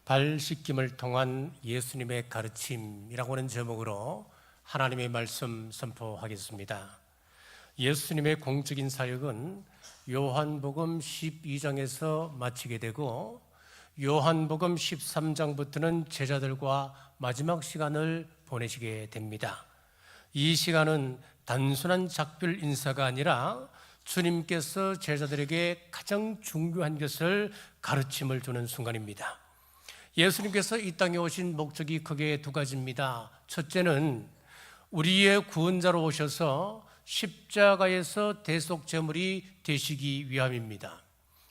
발 씻김을 통한 예수님의 가르침이라고 하는 제목으로 하나님의 말씀 선포하겠습니다. 예수님의 공적인 사역은 요한복음 12장에서 마치게 되고 요한복음 13장부터는 제자들과 마지막 시간을 보내시게 됩니다. 이 시간은 단순한 작별 인사가 아니라 주님께서 제자들에게 가장 중요한 것을 가르침을 주는 순간입니다. 예수님께서 이 땅에 오신 목적이 크게 두 가지입니다. 첫째는 우리의 구원자로 오셔서 십자가에서 대속제물이 되시기 위함입니다.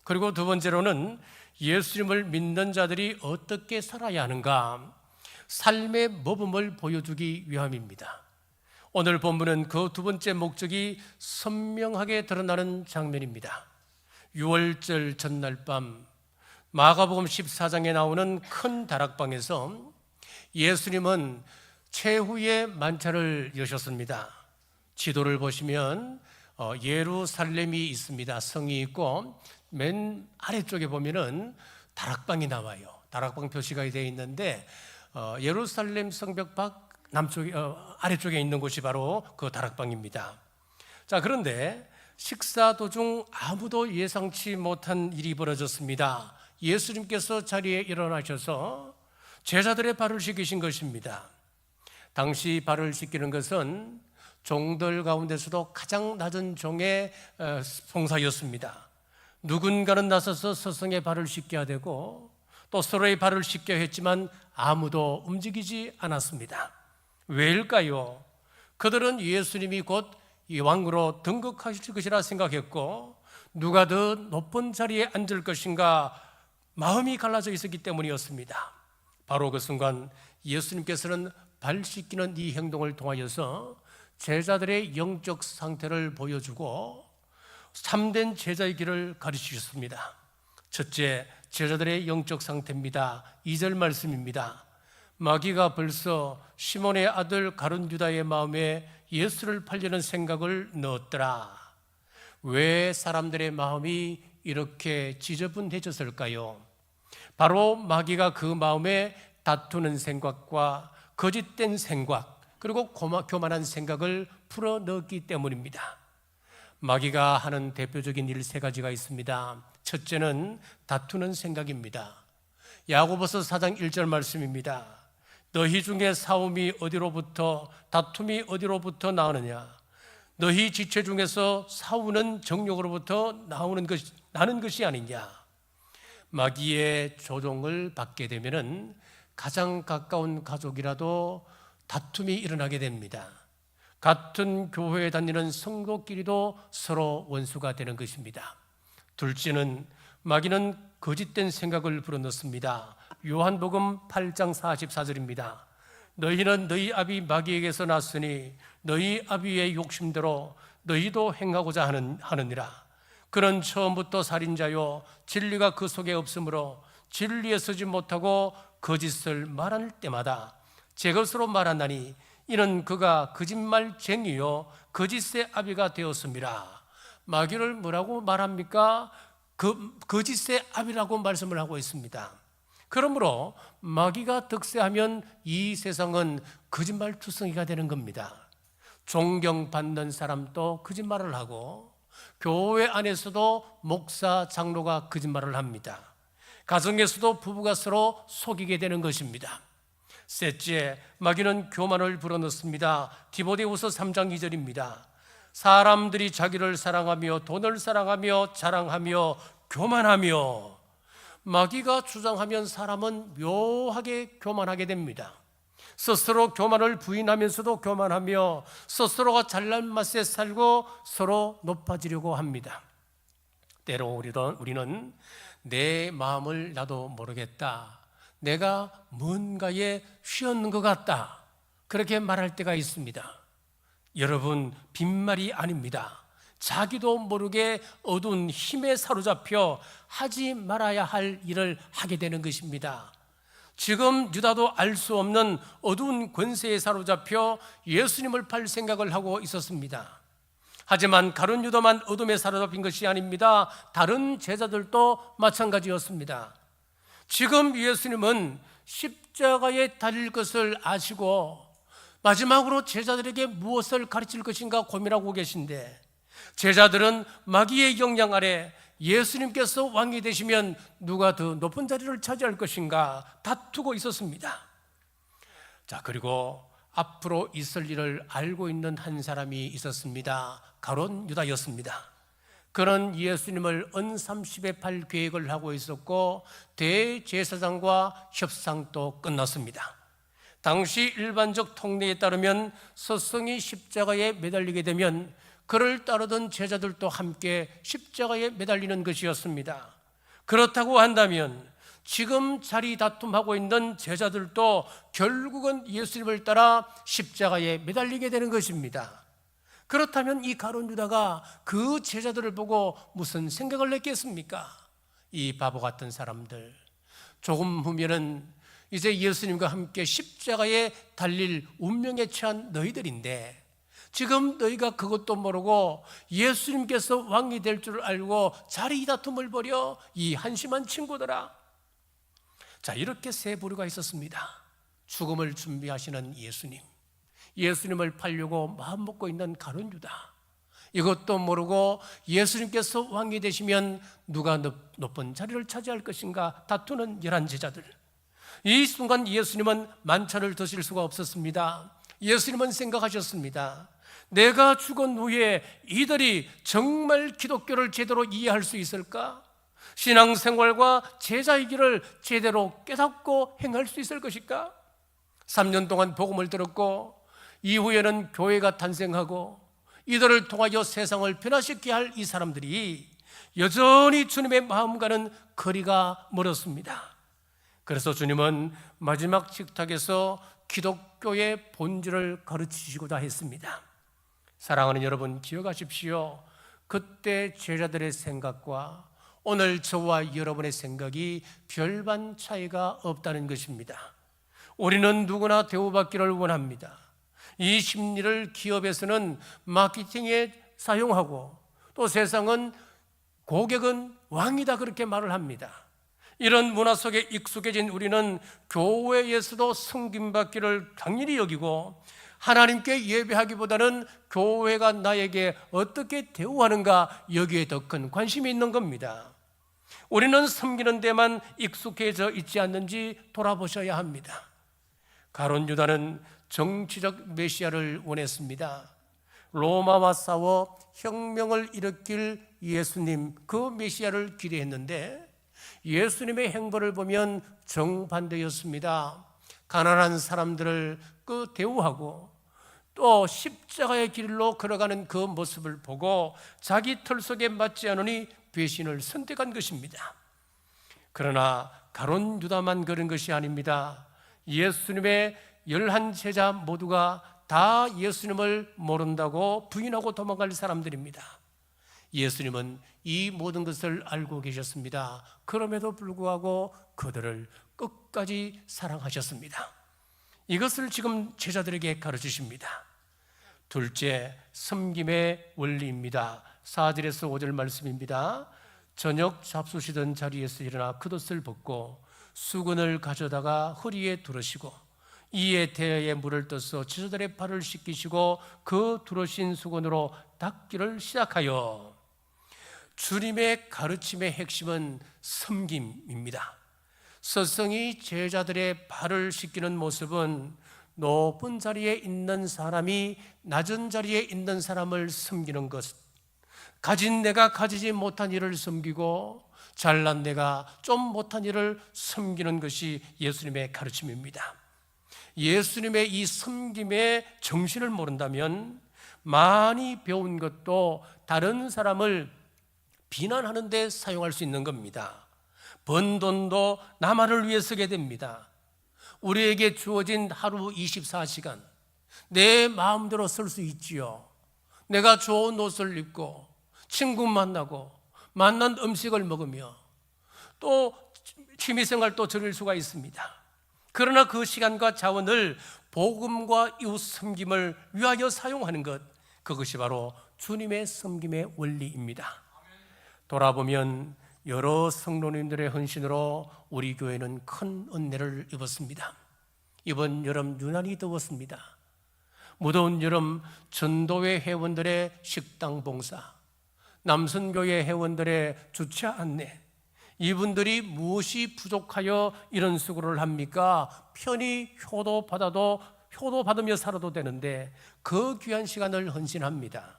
그리고 두 번째로는 예수님을 믿는 자들이 어떻게 살아야 하는가, 삶의 모범을 보여주기 위함입니다. 오늘 본문은 그 두 번째 목적이 선명하게 드러나는 장면입니다. 유월절 전날 밤 마가복음 14장에 나오는 큰 다락방에서 예수님은 최후의 만찬을 여셨습니다. 지도를 보시면 예루살렘이 있습니다. 성이 있고 맨 아래쪽에 보면은 다락방이 나와요. 다락방 표시가 되어 있는데 예루살렘 성벽 밖 남쪽에 아래쪽에 있는 곳이 바로 그 다락방입니다. 자, 그런데 식사 도중 아무도 예상치 못한 일이 벌어졌습니다. 예수님께서 자리에 일어나셔서 제자들의 발을 씻기신 것입니다. 당시 발을 씻기는 것은 종들 가운데서도 가장 낮은 종의 봉사였습니다. 누군가는 나서서 스승의 발을 씻겨야 되고 또 서로의 발을 씻겨야 했지만 아무도 움직이지 않았습니다. 왜일까요? 그들은 예수님이 곧 이 왕으로 등극하실 것이라 생각했고 누가 더 높은 자리에 앉을 것인가 마음이 갈라져 있었기 때문이었습니다. 바로 그 순간 예수님께서는 발 씻기는 이 행동을 통하여서 제자들의 영적 상태를 보여주고 참된 제자의 길을 가르치셨습니다. 첫째, 제자들의 영적 상태입니다. 2절 말씀입니다. 마귀가 벌써 시몬의 아들 가룟 유다의 마음에 예수를 팔려는 생각을 넣었더라. 왜 사람들의 마음이 이렇게 지저분해졌을까요? 바로 마귀가 그 마음에 다투는 생각과 거짓된 생각, 그리고 교만한 생각을 풀어넣었기 때문입니다. 마귀가 하는 대표적인 일 세 가지가 있습니다. 첫째는 다투는 생각입니다. 야고보서 4장 1절 말씀입니다. 너희 중에 싸움이 어디로부터, 다툼이 어디로부터 나오느냐? 너희 지체 중에서 싸우는 정욕으로부터 나는 것이 아니냐? 마귀의 조종을 받게 되면은 가장 가까운 가족이라도 다툼이 일어나게 됩니다. 같은 교회에 다니는 성도끼리도 서로 원수가 되는 것입니다. 둘째는 마귀는 거짓된 생각을 불어넣습니다. 요한복음 8장 44절입니다. 너희는 너희 아비 마귀에게서 났으니 너희 아비의 욕심대로 너희도 행하고자 하느니라. 그는 처음부터 살인자요 진리가 그 속에 없으므로 진리에 서지 못하고 거짓을 말할 때마다 제 것으로 말하나니 이는 그가 거짓말쟁이요 거짓의 아비가 되었습니다. 마귀를 뭐라고 말합니까? 거짓의 아비라고 말씀을 하고 있습니다. 그러므로 마귀가 득세하면 이 세상은 거짓말투성이가 되는 겁니다. 존경받는 사람도 거짓말을 하고 교회 안에서도 목사, 장로가 거짓말을 합니다. 가정에서도 부부가 서로 속이게 되는 것입니다. 셋째, 마귀는 교만을 불어넣습니다. 디모데후서 3장 2절입니다. 사람들이 자기를 사랑하며 돈을 사랑하며 자랑하며 교만하며. 마귀가 주장하면 사람은 묘하게 교만하게 됩니다. 스스로 교만을 부인하면서도 교만하며 스스로가 잘난 맛에 살고 서로 높아지려고 합니다. 때로 우리는 내 마음을 나도 모르겠다, 내가 뭔가에 휘었는 것 같다, 그렇게 말할 때가 있습니다. 여러분, 빈말이 아닙니다. 자기도 모르게 어두운 힘에 사로잡혀 하지 말아야 할 일을 하게 되는 것입니다. 지금 유다도 알 수 없는 어두운 권세에 사로잡혀 예수님을 팔 생각을 하고 있었습니다. 하지만 가룟 유다만 어둠에 사로잡힌 것이 아닙니다. 다른 제자들도 마찬가지였습니다. 지금 예수님은 십자가에 달릴 것을 아시고 마지막으로 제자들에게 무엇을 가르칠 것인가 고민하고 계신데, 제자들은 마귀의 영향 아래 예수님께서 왕이 되시면 누가 더 높은 자리를 차지할 것인가 다투고 있었습니다. 자, 그리고 앞으로 있을 일을 알고 있는 한 사람이 있었습니다. 가룟 유다였습니다. 그는 예수님을 언삼십에 팔 계획을 하고 있었고 대제사장과 협상도 끝났습니다. 당시 일반적 통례에 따르면 스승이 십자가에 매달리게 되면 그를 따르던 제자들도 함께 십자가에 매달리는 것이었습니다. 그렇다고 한다면 지금 자리 다툼하고 있는 제자들도 결국은 예수님을 따라 십자가에 매달리게 되는 것입니다. 그렇다면 이 가룟 유다가 그 제자들을 보고 무슨 생각을 냈겠습니까? 이 바보 같은 사람들, 조금 후면은 이제 예수님과 함께 십자가에 달릴 운명에 처한 너희들인데 지금 너희가 그것도 모르고 예수님께서 왕이 될 줄 알고 자리 다툼을 벌여, 이 한심한 친구들아. 자, 이렇게 세 부류가 있었습니다. 죽음을 준비하시는 예수님, 예수님을 팔려고 마음 먹고 있는 가룟 유다, 이것도 모르고 예수님께서 왕이 되시면 누가 높은 자리를 차지할 것인가 다투는 11 제자들. 이 순간 예수님은 만찬을 드실 수가 없었습니다. 예수님은 생각하셨습니다. 내가 죽은 후에 이들이 정말 기독교를 제대로 이해할 수 있을까? 신앙생활과 제자의 길을 제대로 깨닫고 행할 수 있을 것일까? 3년 동안 복음을 들었고 이후에는 교회가 탄생하고 이들을 통하여 세상을 변화시키게 할 이 사람들이 여전히 주님의 마음과는 거리가 멀었습니다. 그래서 주님은 마지막 식탁에서 기독교의 본질을 가르치시고자 했습니다. 사랑하는 여러분, 기억하십시오. 그때 제자들의 생각과 오늘 저와 여러분의 생각이 별반 차이가 없다는 것입니다. 우리는 누구나 대우받기를 원합니다. 이 심리를 기업에서는 마케팅에 사용하고 또 세상은 고객은 왕이다 그렇게 말을 합니다. 이런 문화 속에 익숙해진 우리는 교회에서도 섬김받기를 당연히 여기고 하나님께 예배하기보다는 교회가 나에게 어떻게 대우하는가, 여기에 더 큰 관심이 있는 겁니다. 우리는 섬기는 데만 익숙해져 있지 않는지 돌아보셔야 합니다. 가룟 유다는 정치적 메시아를 원했습니다. 로마와 싸워 혁명을 일으킬 예수님, 그 메시아를 기대했는데 예수님의 행보를 보면 정반대였습니다. 가난한 사람들을 대우하고 또 십자가의 길로 걸어가는 그 모습을 보고 자기 털 속에 맞지 않으니 배신을 선택한 것입니다. 그러나 가룟 유다만 그런 것이 아닙니다. 예수님의 11 제자 모두가 다 예수님을 모른다고 부인하고 도망갈 사람들입니다. 예수님은 이 모든 것을 알고 계셨습니다. 그럼에도 불구하고 그들을 끝까지 사랑하셨습니다. 이것을 지금 제자들에게 가르치십니다. 둘째, 섬김의 원리입니다. 4절에서 5절 말씀입니다. 저녁 잡수시던 자리에서 일어나 겉옷을 벗고 수건을 가져다가 허리에 두르시고 이에 대야에 물을 떠서 제자들의 발을 씻기시고 그 두르신 수건으로 닦기를 시작하여, 주님의 가르침의 핵심은 섬김입니다. 스승이 제자들의 발을 씻기는 모습은 높은 자리에 있는 사람이 낮은 자리에 있는 사람을 섬기는 것, 가진 내가 가지지 못한 일을 섬기고 잘난 내가 좀 못한 일을 섬기는 것이 예수님의 가르침입니다. 예수님의 이 섬김의 정신을 모른다면 많이 배운 것도 다른 사람을 비난하는 데 사용할 수 있는 겁니다. 번 돈도 나만을 위해 쓰게 됩니다. 우리에게 주어진 하루 24시간 내 마음대로 쓸 수 있지요. 내가 좋은 옷을 입고 친구 만나고 맛난 음식을 먹으며 또 취미생활도 즐길 수가 있습니다. 그러나 그 시간과 자원을 복음과 이웃 섬김을 위하여 사용하는 것, 그것이 바로 주님의 섬김의 원리입니다. 돌아보면 여러 성도님들의 헌신으로 우리 교회는 큰 은혜를 입었습니다. 이번 여름 유난히 더웠습니다. 무더운 여름 전도회 회원들의 식당 봉사, 남선교회 회원들의 주차 안내, 이분들이 무엇이 부족하여 이런 수고를 합니까? 편히 효도 받으며 살아도 되는데 그 귀한 시간을 헌신합니다.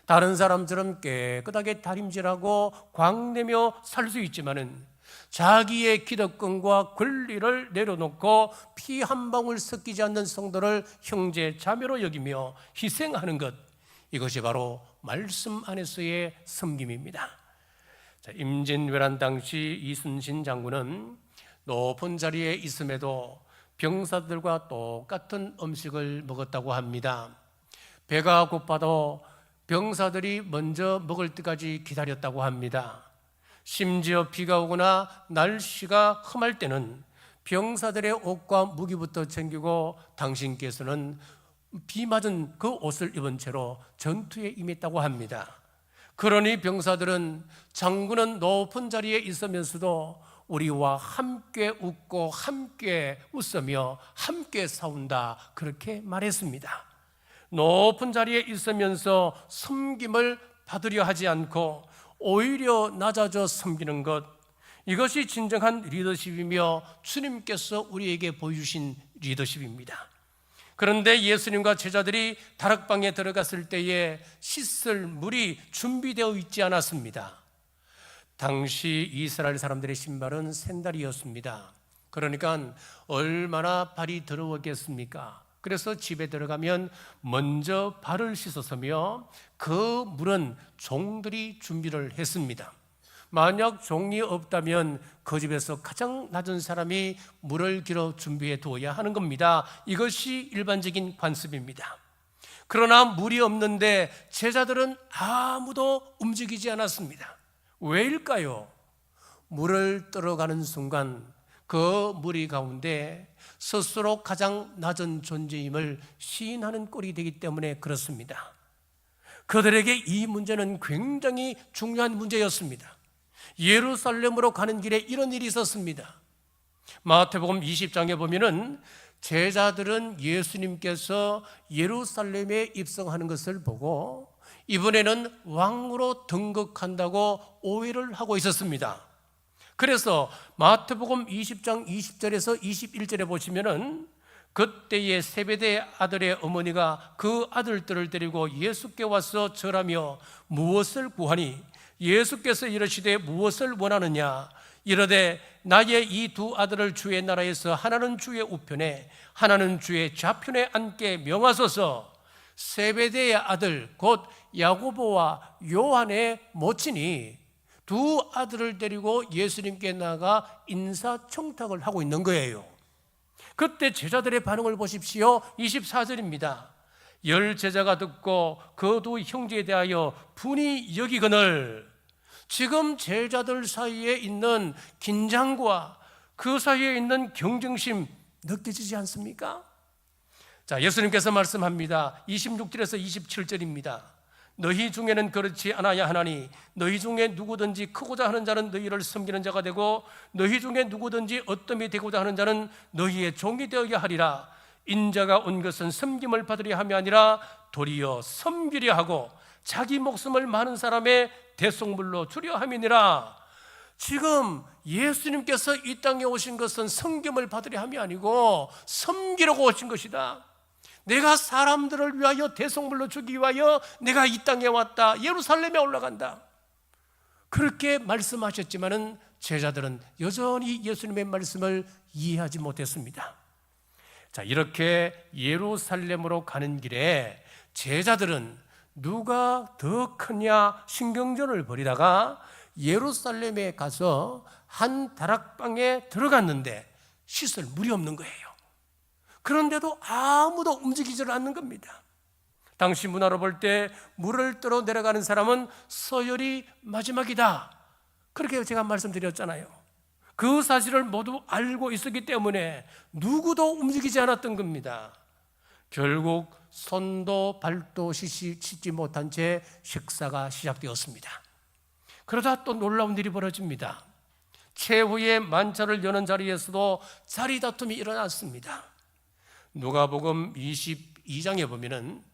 다른 사람처럼 깨끗하게 다림질하고 광내며 살 수 있지만은 자기의 기득권과 권리를 내려놓고 피 한 방울 섞이지 않는 성도를 형제 자매로 여기며 희생하는 것, 이것이 바로 말씀 안에서의 섬김입니다. 임진왜란 당시 이순신 장군은 높은 자리에 있음에도 병사들과 똑같은 음식을 먹었다고 합니다. 배가 고파도 병사들이 먼저 먹을 때까지 기다렸다고 합니다. 심지어 비가 오거나 날씨가 험할 때는 병사들의 옷과 무기부터 챙기고 당신께서는 비 맞은 그 옷을 입은 채로 전투에 임했다고 합니다. 그러니 병사들은 장군은 높은 자리에 있으면서도 우리와 함께 웃고 함께 웃으며 함께 싸운다, 그렇게 말했습니다. 높은 자리에 있으면서 섬김을 받으려 하지 않고 오히려 낮아져 섬기는 것, 이것이 진정한 리더십이며 주님께서 우리에게 보여주신 리더십입니다. 그런데 예수님과 제자들이 다락방에 들어갔을 때에 씻을 물이 준비되어 있지 않았습니다. 당시 이스라엘 사람들의 신발은 샌들이었습니다. 그러니까 얼마나 발이 더러웠겠습니까? 그래서 집에 들어가면 먼저 발을 씻었으며 그 물은 종들이 준비를 했습니다. 만약 종이 없다면 그 집에서 가장 낮은 사람이 물을 길어 준비해 두어야 하는 겁니다. 이것이 일반적인 관습입니다. 그러나 물이 없는데 제자들은 아무도 움직이지 않았습니다. 왜일까요? 물을 떨어가는 순간 그 무리 가운데 스스로 가장 낮은 존재임을 시인하는 꼴이 되기 때문에 그렇습니다. 그들에게 이 문제는 굉장히 중요한 문제였습니다. 예루살렘으로 가는 길에 이런 일이 있었습니다. 마태복음 20장에 보면은 제자들은 예수님께서 예루살렘에 입성하는 것을 보고 이번에는 왕으로 등극한다고 오해를 하고 있었습니다. 그래서 마태복음 20장 20절에서 21절에 보시면은 그때의 세베대 아들의 어머니가 그 아들들을 데리고 예수께 와서 절하며 무엇을 구하니 예수께서 이르시되 무엇을 원하느냐 이르되 나의 이 두 아들을 주의 나라에서 하나는 주의 우편에 하나는 주의 좌편에 앉게 명하소서. 세베대의 아들 곧 야고보와 요한의 모친이 두 아들을 데리고 예수님께 나가 인사청탁을 하고 있는 거예요. 그때 제자들의 반응을 보십시오. 24절입니다. 열 제자가 듣고 그 두 형제에 대하여 분이 여기거늘. 지금 제자들 사이에 있는 긴장과 그 사이에 있는 경쟁심 느껴지지 않습니까? 자, 예수님께서 말씀합니다. 26절에서 27절입니다. 너희 중에는 그렇지 않아야 하나니 너희 중에 누구든지 크고자 하는 자는 너희를 섬기는 자가 되고 너희 중에 누구든지 어떠함이 되고자 하는 자는 너희의 종이 되어야 하리라. 인자가 온 것은 섬김을 받으려 함이 아니라 도리어 섬기려 하고 자기 목숨을 많은 사람의 대속물로 주려 함이니라. 지금 예수님께서 이 땅에 오신 것은 섬김을 받으려 함이 아니고 섬기려고 오신 것이다. 내가 사람들을 위하여 대속물로 주기 위하여 내가 이 땅에 왔다. 예루살렘에 올라간다. 그렇게 말씀하셨지만은 제자들은 여전히 예수님의 말씀을 이해하지 못했습니다. 자, 이렇게 예루살렘으로 가는 길에 제자들은 누가 더 크냐 신경전을 벌이다가 예루살렘에 가서 한 다락방에 들어갔는데 씻을 물이 없는 거예요. 그런데도 아무도 움직이질 않는 겁니다. 당시 문화로 볼 때 물을 떨어 내려가는 사람은 서열이 마지막이다, 그렇게 제가 말씀드렸잖아요. 그 사실을 모두 알고 있었기 때문에 누구도 움직이지 않았던 겁니다. 결국 손도 발도 씻지 못한 채 식사가 시작되었습니다. 그러다 또 놀라운 일이 벌어집니다. 최후의 만찬을 여는 자리에서도 자리 다툼이 일어났습니다. 누가복음 22장에 보면은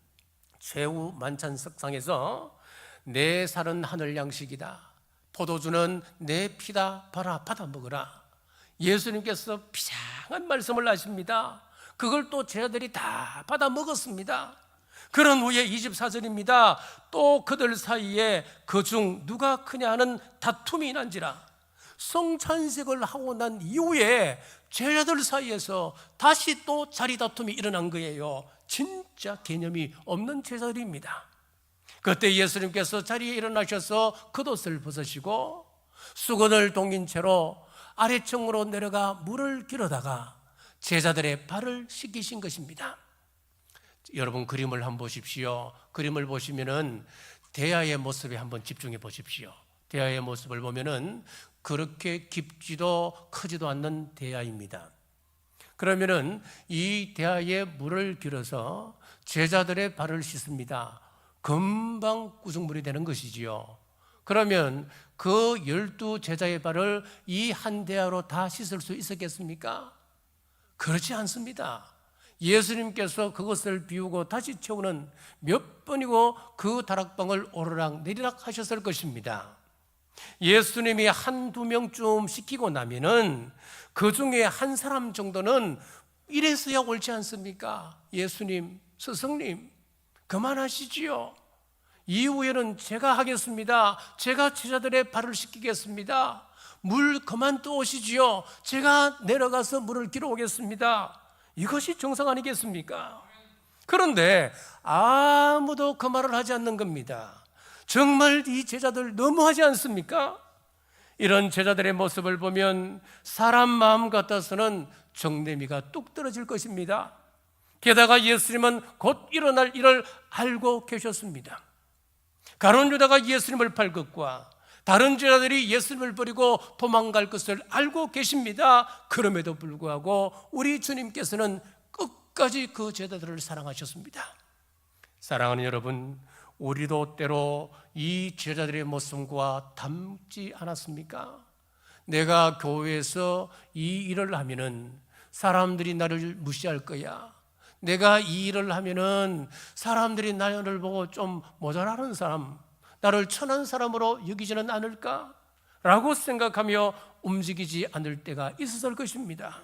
최후 만찬 석상에서 내 살은 하늘 양식이다, 포도주는 내 피다, 봐라 받아 먹으라. 예수님께서 비장한 말씀을 하십니다. 그걸 또 제자들이 다 받아 먹었습니다. 그런 후에 24절입니다. 또 그들 사이에 그중 누가 크냐 하는 다툼이 난지라. 성찬식을 하고 난 이후에 제자들 사이에서 다시 또 자리 다툼이 일어난 거예요. 진짜 개념이 없는 제자들입니다. 그때 예수님께서 자리에 일어나셔서 겉옷을 벗으시고 수건을 동인 채로 아래층으로 내려가 물을 길어다가 제자들의 발을 씻기신 것입니다. 여러분 그림을 한번 보십시오. 그림을 보시면은 대야의 모습에 한번 집중해 보십시오. 대야의 모습을 보면은 그렇게 깊지도 크지도 않는 대야입니다. 그러면은 이 대야에 물을 길어서 제자들의 발을 씻습니다. 금방 구승물이 되는 것이지요. 그러면 그 12 제자의 발을 이 한 대야로 다 씻을 수 있었겠습니까? 그렇지 않습니다. 예수님께서 그것을 비우고 다시 채우는 몇 번이고 그 다락방을 오르락 내리락 하셨을 것입니다. 예수님이 한두 명쯤 시키고 나면은 그 중에 한 사람 정도는 이래서야 옳지 않습니까? 예수님, 스승님, 그만하시지요. 이후에는 제가 하겠습니다. 제가 제자들의 발을 씻기겠습니다. 물 그만 떠오시지요. 제가 내려가서 물을 길어 오겠습니다. 이것이 정상 아니겠습니까? 그런데 아무도 그 말을 하지 않는 겁니다. 정말 이 제자들 너무하지 않습니까? 이런 제자들의 모습을 보면 사람 마음 같아서는 정내미가 뚝 떨어질 것입니다. 게다가 예수님은 곧 일어날 일을 알고 계셨습니다. 가룟 유다가 예수님을 팔 것과 다른 제자들이 예수님을 버리고 도망갈 것을 알고 계십니다. 그럼에도 불구하고 우리 주님께서는 끝까지 그 제자들을 사랑하셨습니다. 사랑하는 여러분, 우리도 때로 이 제자들의 모습과 닮지 않았습니까? 내가 교회에서 이 일을 하면은 사람들이 나를 무시할 거야. 내가 이 일을 하면은 사람들이 나를 보고 좀 모자라는 사람, 나를 천한 사람으로 여기지는 않을까? 라고 생각하며 움직이지 않을 때가 있었을 것입니다.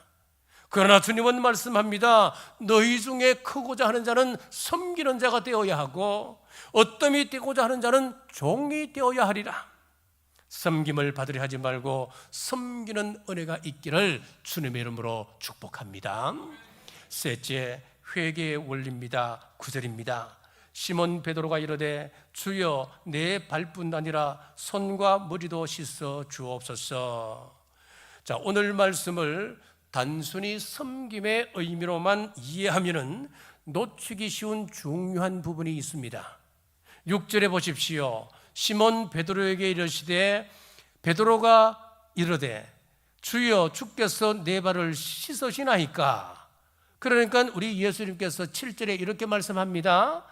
그러나 주님은 말씀합니다. 너희 중에 크고자 하는 자는 섬기는 자가 되어야 하고 어뜸이 되고자 하는 자는 종이 되어야 하리라. 섬김을 받으려 하지 말고 섬기는 은혜가 있기를 주님의 이름으로 축복합니다. 셋째, 회개의 원리입니다. 9절입니다. 시몬 베드로가 이르되 주여 내 발뿐 아니라 손과 머리도 씻어 주옵소서. 자, 오늘 말씀을 단순히 섬김의 의미로만 이해하면은 놓치기 쉬운 중요한 부분이 있습니다. 6절에 보십시오. 시몬 베드로에게 이르시되 베드로가 이르되 주여 주께서 내 발을 씻으시나이까. 그러니까 우리 예수님께서 7절에 이렇게 말씀합니다.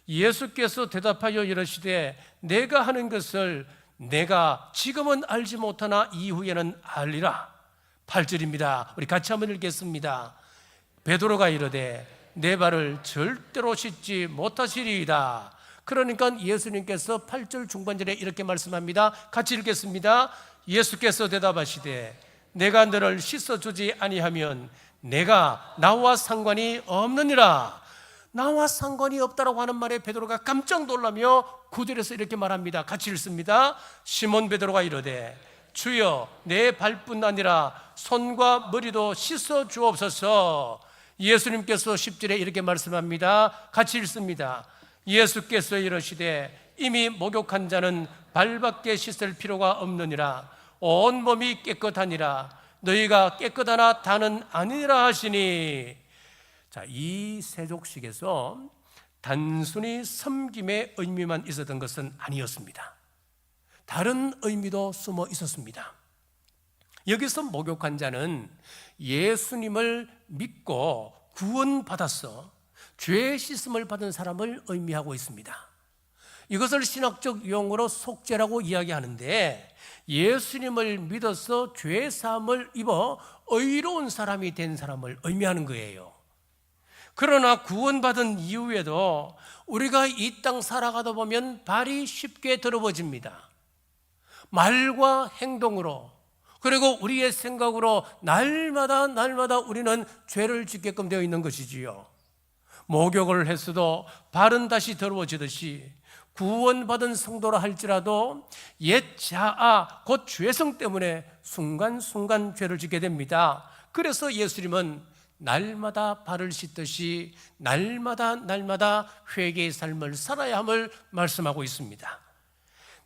예수께서 대답하여 이르시되 내가 하는 것을 내가 지금은 알지 못하나 이후에는 알리라. 8절입니다. 우리 같이 한번 읽겠습니다. 베드로가 이르되 내 발을 절대로 씻지 못하시리이다. 그러니까 예수님께서 8절 중반절에 이렇게 말씀합니다. 같이 읽겠습니다. 예수께서 대답하시되 내가 너를 씻어주지 아니하면 내가 나와 상관이 없느니라. 나와 상관이 없다라고 하는 말에 베드로가 깜짝 놀라며 9절에서 이렇게 말합니다. 같이 읽습니다. 시몬 베드로가 이르되 주여 내 발뿐 아니라 손과 머리도 씻어 주옵소서. 예수님께서 10절에 이렇게 말씀합니다. 같이 읽습니다. 예수께서 이르시되 이미 목욕한 자는 발밖에 씻을 필요가 없느니라. 온 몸이 깨끗하니라. 너희가 깨끗하나 다는 아니라 하시니. 자, 이 세족식에서 단순히 섬김의 의미만 있었던 것은 아니었습니다. 다른 의미도 숨어 있었습니다. 여기서 목욕한 자는 예수님을 믿고 구원받았어 죄 씻음을 받은 사람을 의미하고 있습니다. 이것을 신학적 용어로 속죄라고 이야기하는데, 예수님을 믿어서 죄 사함을 입어 의로운 사람이 된 사람을 의미하는 거예요. 그러나 구원받은 이후에도 우리가 이 땅 살아가다 보면 발이 쉽게 더러워집니다. 말과 행동으로, 그리고 우리의 생각으로 날마다 우리는 죄를 짓게끔 되어 있는 것이지요. 목욕을 했어도 발은 다시 더러워지듯이 구원받은 성도라 할지라도 옛 자아, 곧 죄성 때문에 순간순간 죄를 짓게 됩니다. 그래서 예수님은 날마다 발을 씻듯이 날마다 회개의 삶을 살아야 함을 말씀하고 있습니다.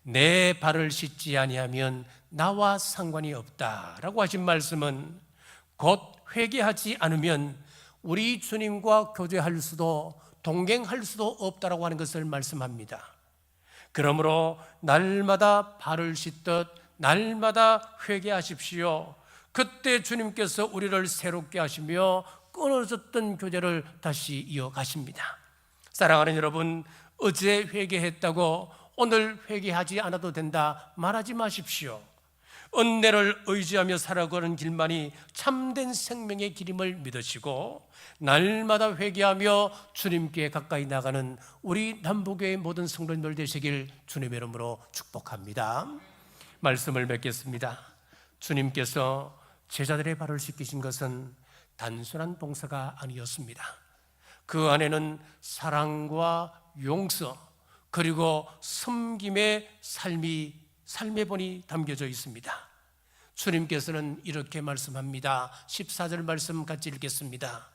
내 발을 씻지 아니하면 나와 상관이 없다라고 하신 말씀은 곧 회개하지 않으면 우리 주님과 교제할 수도 동행할 수도 없다라고 하는 것을 말씀합니다. 그러므로 날마다 발을 씻듯 날마다 회개하십시오. 그때 주님께서 우리를 새롭게 하시며 끊어졌던 교제를 다시 이어가십니다. 사랑하는 여러분, 어제 회개했다고 오늘 회개하지 않아도 된다 말하지 마십시오. 은혜를 의지하며 살아가는 길만이 참된 생명의 길임을 믿으시고 날마다 회개하며 주님께 가까이 나가는 우리 남부교회 모든 성도님들 되시길 주님의 이름으로 축복합니다. 말씀을 맺겠습니다. 주님께서 제자들의 발을 씻기신 것은 단순한 봉사가 아니었습니다. 그 안에는 사랑과 용서, 그리고 섬김의 삶의 본이 담겨져 있습니다. 주님께서는 이렇게 말씀합니다. 14절 말씀 같이 읽겠습니다.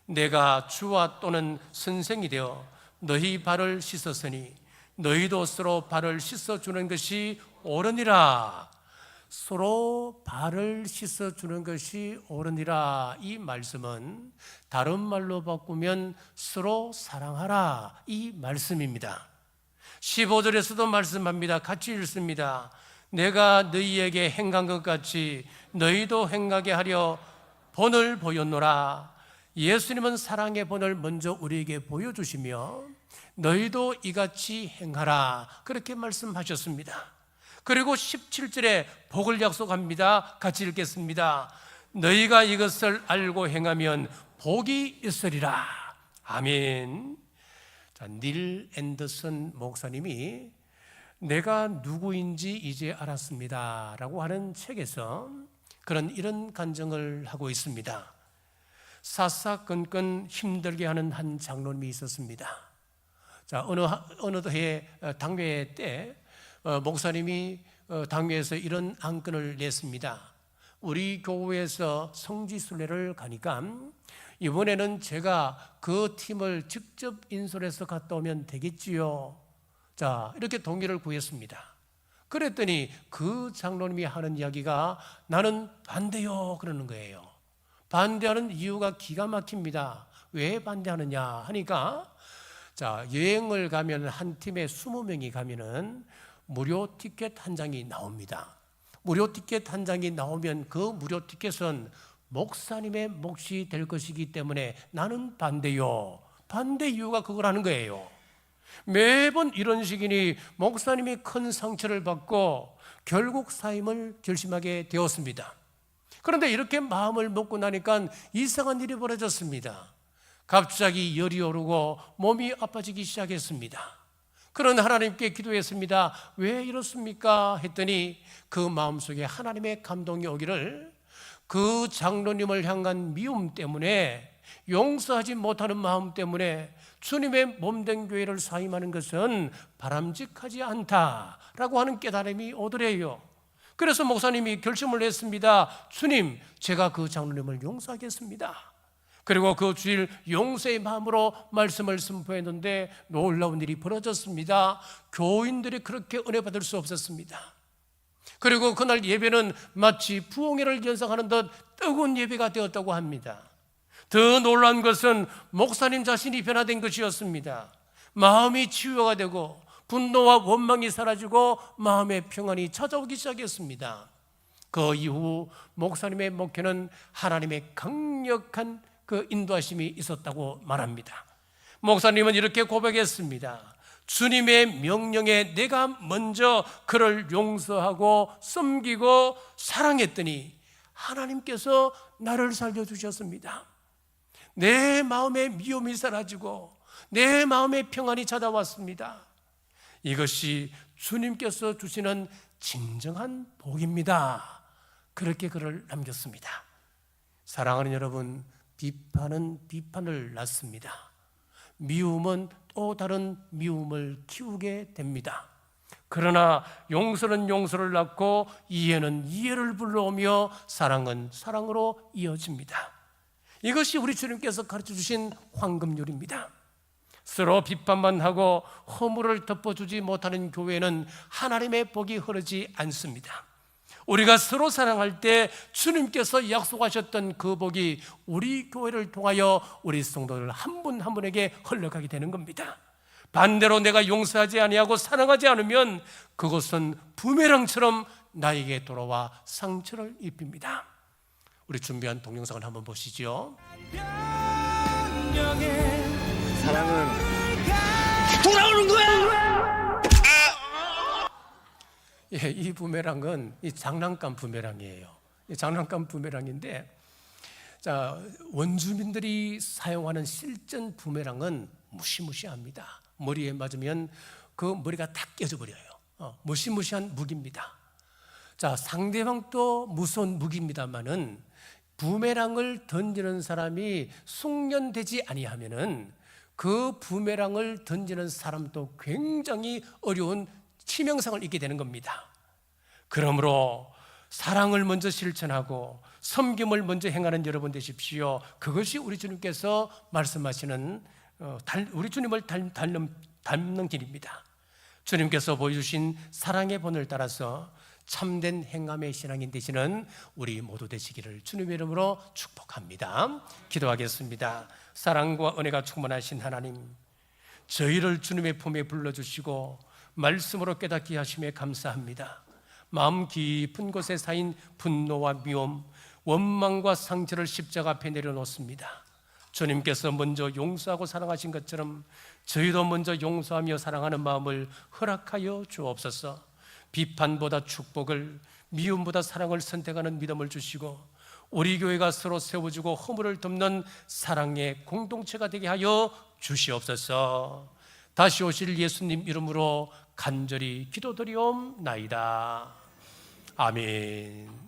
내가 주와 또는 선생이 되어 너희 발을 씻었으니 너희도 서로 발을 씻어주는 것이 옳으니라. 서로 발을 씻어주는 것이 옳으니라. 이 말씀은 다른 말로 바꾸면 서로 사랑하라, 이 말씀입니다. 15절에서도 말씀합니다. 같이 읽습니다. 내가 너희에게 행한 것 같이 너희도 행하게 하려 본을 보였노라. 예수님은 사랑의 본을 먼저 우리에게 보여주시며 너희도 이같이 행하라, 그렇게 말씀하셨습니다. 그리고 17절에 복을 약속합니다. 같이 읽겠습니다. 너희가 이것을 알고 행하면 복이 있으리라. 아멘. 닐 앤더슨 목사님이 내가 누구인지 이제 알았습니다 라고 하는 책에서 이런 간증을 하고 있습니다. 사사건건 힘들게 하는 한 장로님이 있었습니다. 어느 해에 당회회 때 목사님이 당회에서 이런 안건을 냈습니다. 우리 교회에서 성지순례를 가니까 이번에는 제가 그 팀을 직접 인솔해서 갔다 오면 되겠지요. 이렇게 동의를 구했습니다. 그랬더니 그 장로님이 하는 이야기가 나는 반대요 그러는 거예요. 반대하는 이유가 기가 막힙니다. 왜 반대하느냐 하니까 여행을 가면 한 팀에 20명이 가면은 무료 티켓 한 장이 나옵니다. 무료 티켓 한 장이 나오면 그 무료 티켓은 목사님의 몫이 될 것이기 때문에 나는 반대요. 반대 이유가 그거라는 거예요. 매번 이런 식이니 목사님이 큰 상처를 받고 결국 사임을 결심하게 되었습니다. 그런데 이렇게 마음을 먹고 나니까 이상한 일이 벌어졌습니다. 갑자기 열이 오르고 몸이 아파지기 시작했습니다. 그런 하나님께 기도했습니다. 왜 이렇습니까? 했더니 그 마음속에 하나님의 감동이 오기를, 그 장로님을 향한 미움 때문에, 용서하지 못하는 마음 때문에 주님의 몸된 교회를 사임하는 것은 바람직하지 않다라고 하는 깨달음이 오더래요. 그래서 목사님이 결심을 했습니다. 주님, 제가 그 장로님을 용서하겠습니다. 그리고 그 주일 용서의 마음으로 말씀을 선포했는데 놀라운 일이 벌어졌습니다. 교인들이 그렇게 은혜 받을 수 없었습니다. 그리고 그날 예배는 마치 부흥회를 연상하는 듯 뜨거운 예배가 되었다고 합니다. 더 놀라운 것은 목사님 자신이 변화된 것이었습니다. 마음이 치유가 되고 분노와 원망이 사라지고 마음의 평안이 찾아오기 시작했습니다. 그 이후 목사님의 목회는 하나님의 강력한 그 인도하심이 있었다고 말합니다. 목사님은 이렇게 고백했습니다. 주님의 명령에 내가 먼저 그를 용서하고 섬기고 사랑했더니 하나님께서 나를 살려주셨습니다. 내 마음의 미움이 사라지고 내 마음의 평안이 찾아왔습니다. 이것이 주님께서 주시는 진정한 복입니다. 그렇게 글을 남겼습니다. 사랑하는 여러분, 비판은 비판을 낳습니다. 미움은 또 다른 미움을 키우게 됩니다. 그러나 용서는 용서를 낳고 이해는 이해를 불러오며 사랑은 사랑으로 이어집니다. 이것이 우리 주님께서 가르쳐 주신 황금률입니다. 서로 비판만 하고 허물을 덮어주지 못하는 교회는 하나님의 복이 흐르지 않습니다. 우리가 서로 사랑할 때 주님께서 약속하셨던 그 복이 우리 교회를 통하여 우리 성도들 한 분 한 분에게 흘러가게 되는 겁니다. 반대로 내가 용서하지 아니하고 사랑하지 않으면 그것은 부메랑처럼 나에게 돌아와 상처를 입힙니다. 우리 준비한 동영상을 한번 보시죠. 사랑은 돌아오는 거야. 예, 이 부메랑은 이 장난감 부메랑이에요. 이 장난감 부메랑인데, 자, 원주민들이 사용하는 실전 부메랑은 무시무시합니다. 머리에 맞으면 그 머리가 다 깨져 버려요. 무시무시한 무기입니다. 자, 상대방도 무서운 무기입니다만은 부메랑을 던지는 사람이 숙련되지 아니하면은 그 부메랑을 던지는 사람도 굉장히 어려운 치명상을 입게 되는 겁니다. 그러므로 사랑을 먼저 실천하고 섬김을 먼저 행하는 여러분 되십시오. 그것이 우리 주님께서 말씀하시는 우리 주님을 닮는 길입니다. 주님께서 보여주신 사랑의 본을 따라서 참된 행함의 신앙인 되시는 우리 모두 되시기를 주님의 이름으로 축복합니다. 기도하겠습니다. 사랑과 은혜가 충만하신 하나님, 저희를 주님의 품에 불러주시고 말씀으로 깨닫게 하심에 감사합니다. 마음 깊은 곳에 쌓인 분노와 미움, 원망과 상처를 십자가 앞에 내려놓습니다. 주님께서 먼저 용서하고 사랑하신 것처럼 저희도 먼저 용서하며 사랑하는 마음을 허락하여 주옵소서. 비판보다 축복을, 미움보다 사랑을 선택하는 믿음을 주시고 우리 교회가 서로 세워주고 허물을 덮는 사랑의 공동체가 되게 하여 주시옵소서. 다시 오실 예수님 이름으로 간절히 기도드리옵나이다. 아멘.